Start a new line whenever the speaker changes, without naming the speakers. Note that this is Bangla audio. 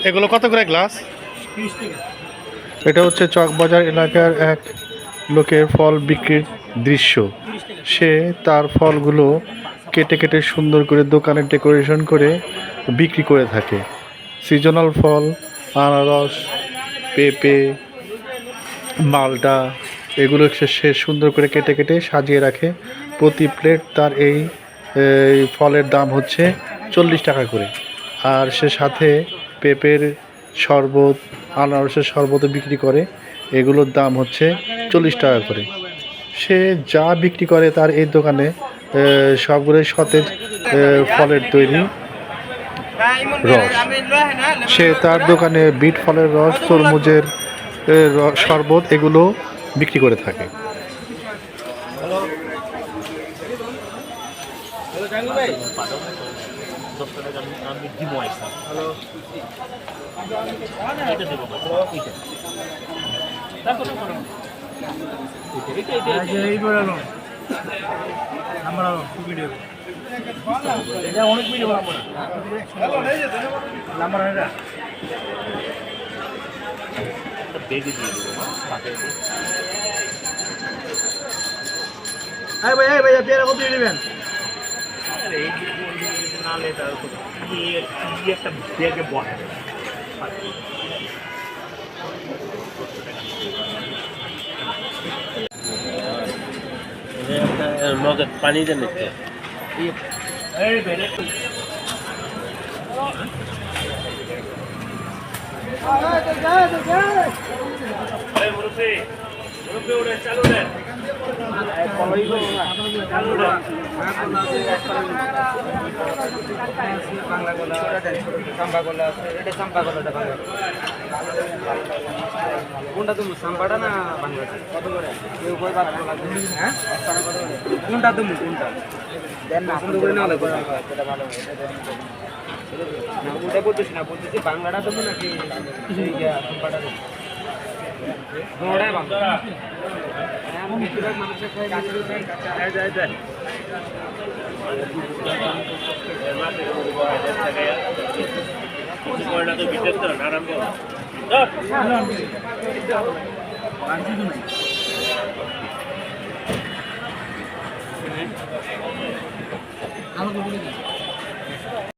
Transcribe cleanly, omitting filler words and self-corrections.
এগুলো কত করে গ্লাস? এটা হচ্ছে চকবাজার এলাকার এক লোকের ফল বিক্রির দৃশ্য। সে তার ফলগুলো কেটে কেটে সুন্দর করে দোকানে ডেকোরেশন করে বিক্রি করে থাকে। সিজনাল ফল, আনারস, পেঁপে, মালটা, এগুলো সে সুন্দর করে কেটে কেটে সাজিয়ে রাখে। প্রতি প্লেট তার এই ফলের দাম হচ্ছে 40 টাকা করে। আর সে সাথে পেঁপের শরবত, আনারসের শরবতও বিক্রি করে। এগুলোর দাম হচ্ছে 40 টাকা করে। সে যা বিক্রি করে তার এই দোকানে সবগুলোই সতেজ ফলের তৈরি রস। সে তার দোকানে বিট ফলের রস, তরমুজের শরবত এগুলো বিক্রি করে থাকে।
ভাইয়া পেয়ারা কত নেবেন?
মগের পানি দেন চালু দেন।
কোনটা তুমি সাম্পাটা না বাংলাদেশ কত করে কেউ কই বাদ লাগবে? হ্যাঁ কোনটা তুমি কোনটা দেন না পছন্দ করে নাও সেটা ভালো না ওটা বলতেছি না, বলতেছি বাংলাটা তুমি নাকি সাম্পাটা দেবো? ওটাই বাংলা। বেশিরভাগ মানুষের খাই যায় আরাম